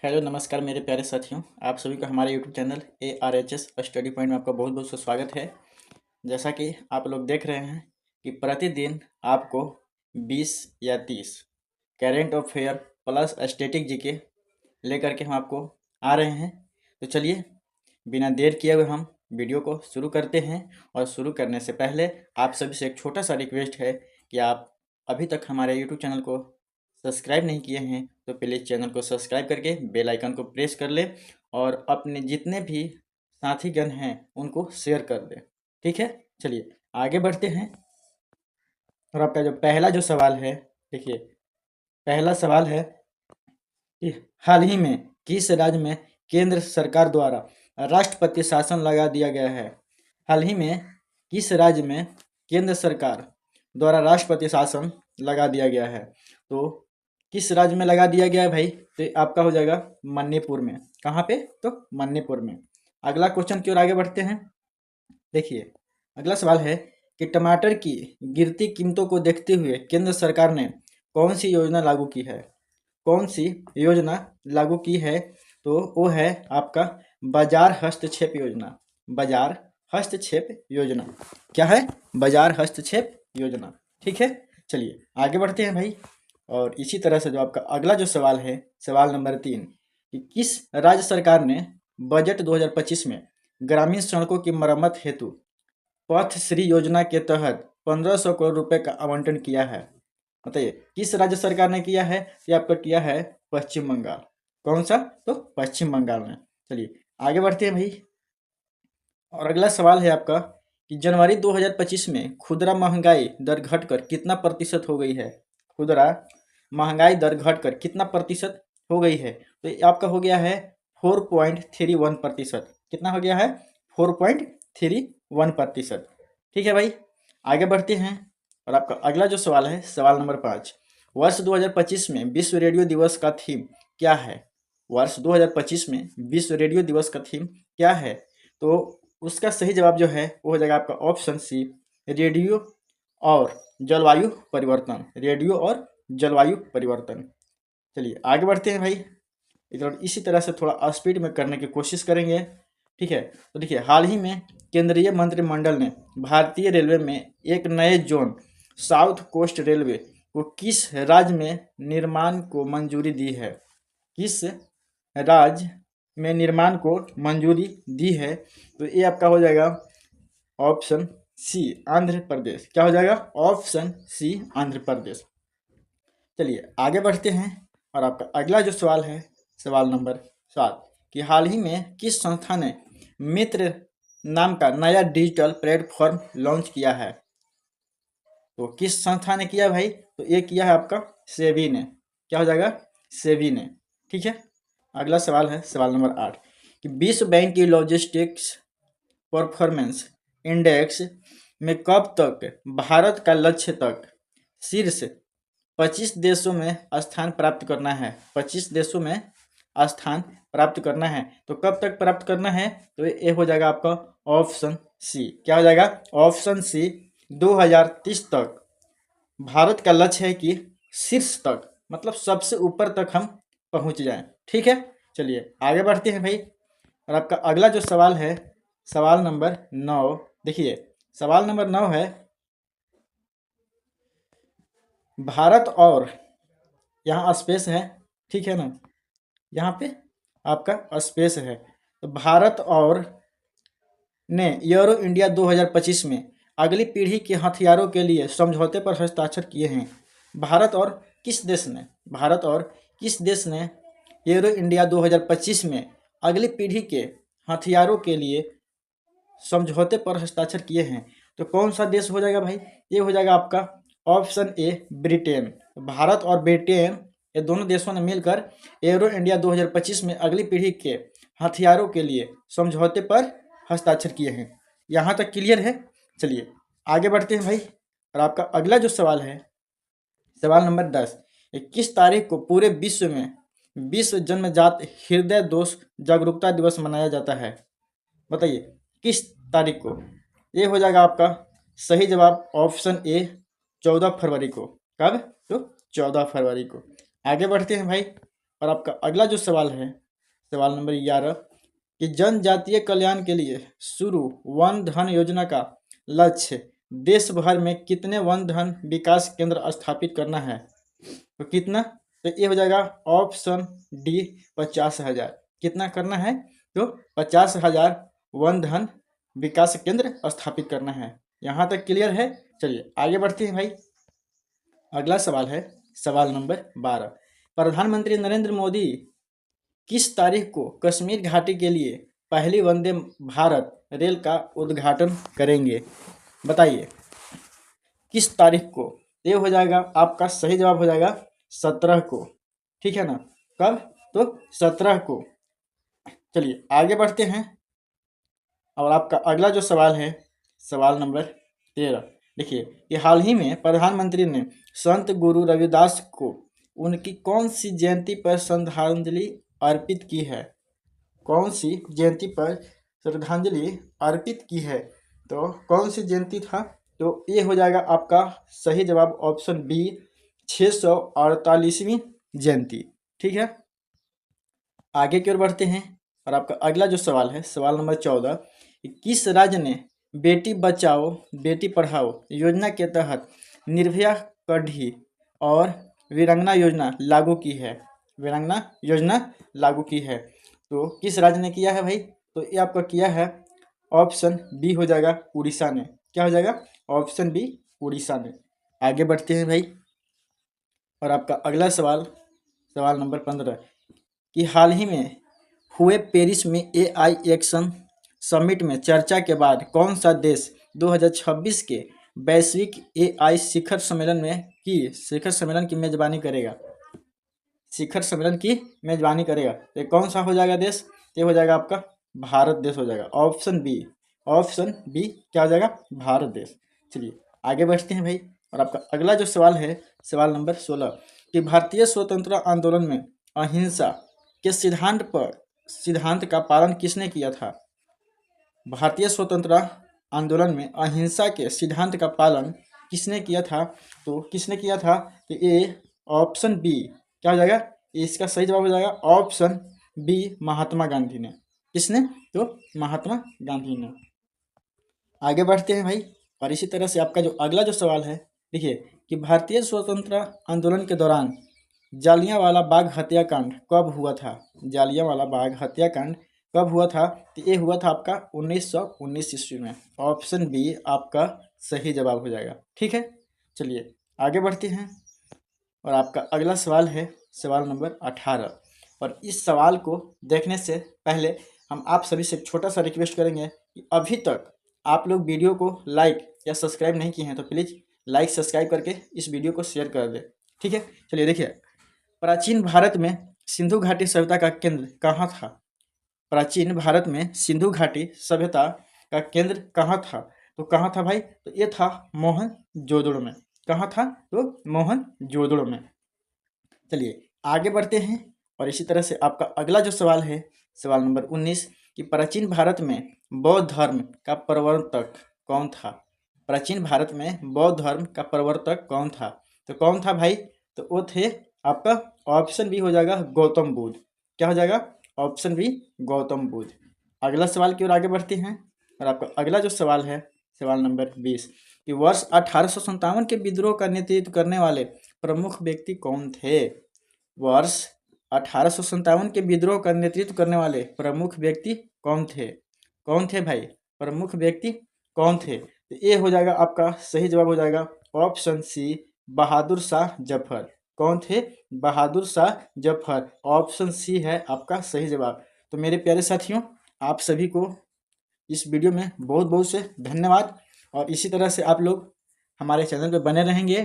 Hello नमस्कार मेरे प्यारे साथियों। आप सभी का हमारे YouTube channel ARHS study point में आपका बहुत बहुत स्वागत है। जैसा कि आप लोग देख रहे हैं कि प्रतिदिन आपको 20 या 30 current affair plus static GK लेकर के हम आपको आ रहे हैं। तो चलिए बिना देर किए हुए हम वीडियो को शुरू करते हैं। और शुरू करने से पहले आप सभी से एक छोटा सा रिक्वेस्ट है कि आप अभी तक हमारे यूट्यूब चैनल को सब्सक्राइब नहीं किए हैं तो प्लीज़ चैनल को सब्सक्राइब करके बेल आइकन को प्रेस कर ले और अपने जितने भी साथीगण हैं उनको शेयर कर दें। ठीक है, चलिए आगे बढ़ते हैं। और आपका जो पहला जो सवाल है, देखिए पहला सवाल है कि हाल ही में किस राज्य में केंद्र सरकार द्वारा राष्ट्रपति शासन लगा दिया गया है। हाल ही में किस राज्य में केंद्र सरकार द्वारा राष्ट्रपति शासन लगा दिया गया है। तो किस राज्य में लगा दिया गया है भाई, तो आपका हो जाएगा मणिपुर में। कहाँ पे, तो मणिपुर में। अगला क्वेश्चन की ओर आगे बढ़ते हैं। देखिए अगला सवाल है कि टमाटर की गिरती कीमतों को देखते हुए केंद्र सरकार ने कौन सी योजना लागू की है। कौन सी योजना लागू की है, तो वो है आपका बाजार हस्तक्षेप योजना। बाजार हस्तक्षेप योजना क्या है, बाजार हस्तक्षेप योजना। ठीक है, चलिए आगे बढ़ते हैं भाई। और इसी तरह से जो आपका अगला जो सवाल है, सवाल नंबर 3, कि किस राज्य सरकार ने बजट 2025 में ग्रामीण सड़कों की मरम्मत हेतु पथ श्री योजना के तहत 1500 करोड़ रुपए का आवंटन किया है। बताइए किस राज्य सरकार ने किया है। ये आपका किया है पश्चिम बंगाल। कौन सा, तो पश्चिम बंगाल में। चलिए आगे बढ़ते हैं भाई। और अगला सवाल है आपका कि जनवरी 2025 में खुदरा महंगाई दर घटकर कितना प्रतिशत हो गई है। खुदरा महंगाई दर घटकर कितना प्रतिशत हो गई है, तो ये आपका हो गया है 4.31%। कितना हो गया है, 4.31%। ठीक है भाई, आगे बढ़ते हैं। और आपका अगला जो सवाल है, सवाल नंबर 5, वर्ष 2025 में विश्व रेडियो दिवस का थीम क्या है। वर्ष 2025 में विश्व रेडियो दिवस का थीम क्या है, तो उसका सही जवाब जो है वो हो जाएगा आपका ऑप्शन सी, रेडियो और जलवायु परिवर्तन। रेडियो और जलवायु परिवर्तन। चलिए आगे बढ़ते हैं भाई। इसी तरह से थोड़ा स्पीड में करने की कोशिश करेंगे। ठीक है, तो देखिए हाल ही में केंद्रीय मंत्रिमंडल ने भारतीय रेलवे में एक नए जोन साउथ कोस्ट रेलवे को किस राज्य में निर्माण को मंजूरी दी है। किस राज्य में निर्माण को मंजूरी दी है, तो ये आपका हो जाएगा ऑप्शन सी, आंध्र प्रदेश। क्या हो जाएगा, ऑप्शन सी, आंध्र प्रदेश। चलिए आगे बढ़ते हैं। और आपका अगला जो सवाल है, सवाल नंबर 7, कि हाल ही में किस संस्था ने मित्र नाम का नया डिजिटल प्लेटफॉर्म लॉन्च किया है। तो किस संस्था ने किया भाई, तो ये किया है आपका सेबी ने। क्या हो जाएगा, सेबी ने। ठीक है, अगला सवाल है सवाल नंबर 8, कि विश्व बैंक की लॉजिस्टिक्स परफॉर्मेंस इंडेक्स में कब तक भारत का लक्ष्य तक शीर्ष 25 देशों में स्थान प्राप्त करना है। 25 देशों में स्थान प्राप्त करना है, तो कब तक प्राप्त करना है, तो ये हो जाएगा आपका ऑप्शन सी। क्या हो जाएगा, ऑप्शन सी, 2030 तक भारत का लक्ष्य है कि शीर्ष तक, मतलब सबसे ऊपर तक हम पहुंच जाएं। ठीक है, चलिए आगे बढ़ते हैं भाई। और आपका अगला जो सवाल है, सवाल नंबर 9, देखिए सवाल नंबर 9 है, भारत और, यहाँ स्पेस है, ठीक है ना, यहाँ पे आपका स्पेस है। तो भारत और ने यूरो इंडिया 2025 में अगली पीढ़ी के हथियारों के लिए समझौते पर हस्ताक्षर किए हैं। भारत और किस देश ने, भारत और किस देश ने यूरो इंडिया 2025 में अगली पीढ़ी के हथियारों के लिए समझौते पर हस्ताक्षर किए हैं, तो कौन सा देश हो जाएगा भाई, ये हो जाएगा आपका ऑप्शन ए, ब्रिटेन। भारत और ब्रिटेन ये दोनों देशों ने मिलकर एरो इंडिया 2025 में अगली पीढ़ी के हथियारों के लिए समझौते पर हस्ताक्षर किए हैं। यहाँ तक क्लियर है। चलिए आगे बढ़ते हैं भाई। और आपका अगला जो सवाल है, सवाल नंबर 10, किस तारीख को पूरे विश्व में विश्व जन्मजात हृदय दोष जागरूकता दिवस मनाया जाता है। बताइए किस तारीख को। ये हो जाएगा आपका सही जवाब ऑप्शन ए, 14 फरवरी को। कब, तो 14 फरवरी को। आगे बढ़ते हैं भाई। और आपका अगला जो सवाल है, सवाल नंबर 11, कि जनजातीय कल्याण के लिए शुरू वन धन योजना का लक्ष्य देश भर में कितने वन धन विकास केंद्र स्थापित करना है? तो कितना? तो ये हो जाएगा ऑप्शन डी 50,000। कितना करना है? तो 50,000 वन धन विकास केंद्र स्थापित करना है। यहाँ तक क्लियर है? चलिए आगे बढ़ते हैं भाई। अगला सवाल है सवाल नंबर 12, प्रधानमंत्री नरेंद्र मोदी किस तारीख को कश्मीर घाटी के लिए पहली वंदे भारत रेल का उद्घाटन करेंगे? बताइए किस तारीख को? ये हो जाएगा आपका सही जवाब हो जाएगा 17 को। ठीक है ना? कब? तो 17 को। चलिए आगे बढ़ते हैं और आपका अगला जो सवाल है सवाल नंबर 13, देखिए कि हाल ही में प्रधानमंत्री ने संत गुरु रविदास को उनकी कौन सी जयंती पर श्रद्धांजलि अर्पित की है? कौन सी जयंती पर श्रद्धांजलि अर्पित की है? तो कौन सी जयंती था? तो ये हो जाएगा आपका सही जवाब ऑप्शन बी 648वीं जयंती। ठीक है, आगे की ओर बढ़ते हैं और आपका अगला जो सवाल है सवाल नंबर 14, किस राज्य ने बेटी बचाओ बेटी पढ़ाओ योजना के तहत निर्भया कढ़ी और वीरांगना योजना लागू की है? वीरांगना योजना लागू की है। तो किस राज्य ने किया है भाई? तो ये आपका किया है ऑप्शन बी हो जाएगा उड़ीसा ने। क्या हो जाएगा? ऑप्शन बी उड़ीसा ने। आगे बढ़ते हैं भाई और आपका अगला सवाल सवाल नंबर 15, कि हाल ही में हुए पेरिस में AI एक्शन समिट में चर्चा के बाद कौन सा देश 2026 के वैश्विक AI शिखर सम्मेलन की मेजबानी करेगा? शिखर सम्मेलन की मेजबानी करेगा तो कौन सा हो जाएगा देश? ये हो जाएगा आपका भारत देश हो जाएगा। ऑप्शन बी क्या हो जाएगा? भारत देश। चलिए आगे बढ़ते हैं भाई और आपका अगला जो सवाल है सवाल नंबर 16, कि भारतीय स्वतंत्रता आंदोलन में अहिंसा के सिद्धांत का पालन किसने किया था? भारतीय स्वतंत्रता आंदोलन में अहिंसा के सिद्धांत का पालन किसने किया था? तो किसने किया था? तो ये ऑप्शन बी क्या हो जाएगा? इसका सही जवाब हो जाएगा ऑप्शन बी महात्मा गांधी ने। किसने? तो महात्मा गांधी ने। आगे बढ़ते हैं भाई और इसी तरह से आपका जो अगला जो सवाल है, देखिए कि भारतीय स्वतंत्रता आंदोलन के दौरान जालियांवाला बाग हत्याकांड कब हुआ था? जालियांवाला बाग हत्याकांड कब हुआ था? तो ये हुआ था आपका 1919 ईस्वी में। ऑप्शन बी आपका सही जवाब हो जाएगा। ठीक है, चलिए आगे बढ़ते हैं और आपका अगला सवाल है सवाल नंबर 18, और इस सवाल को देखने से पहले हम आप सभी से एक छोटा सा रिक्वेस्ट करेंगे कि अभी तक आप लोग वीडियो को लाइक या सब्सक्राइब नहीं किए हैं तो प्लीज़ लाइक सब्सक्राइब करके इस वीडियो को शेयर कर दें। ठीक है, चलिए देखिए, प्राचीन भारत में सिंधु घाटी सभ्यता का केंद्र कहाँ था? प्राचीन भारत में सिंधु घाटी सभ्यता का केंद्र कहाँ था? तो कहाँ था भाई? तो ये था मोहनजोदड़ो में। कहाँ था? तो मोहनजोदड़ो में। चलिए आगे बढ़ते हैं और इसी तरह से आपका अगला जो सवाल है सवाल नंबर 19, कि प्राचीन भारत में बौद्ध धर्म का प्रवर्तक कौन था? प्राचीन भारत में बौद्ध धर्म का प्रवर्तक कौन था? तो कौन था भाई? तो वो थे आपका ऑप्शन बी हो जाएगा गौतम बुद्ध। क्या हो जाएगा? Option B Gautam Buddha. अगला सवाल की ओर आगे बढ़ते हैं और आपका अगला जो सवाल है सवाल नंबर 20, कि वर्ष 1857 के विद्रोह का नेतृत्व करने वाले प्रमुख व्यक्ति कौन थे? वर्ष 1857 के विद्रोह का नेतृत्व करने वाले प्रमुख व्यक्ति कौन थे? कौन थे भाई? प्रमुख व्यक्ति कौन थे? तो ये हो जाएगा आपका सही जवाब हो जाएगा ऑप्शन सी बहादुर शाह जफर। कौन थे? बहादुर शाह जफर। ऑप्शन सी है आपका सही जवाब। तो मेरे प्यारे साथियों, आप सभी को इस वीडियो में बहुत बहुत से धन्यवाद और इसी तरह से आप लोग हमारे चैनल पर बने रहेंगे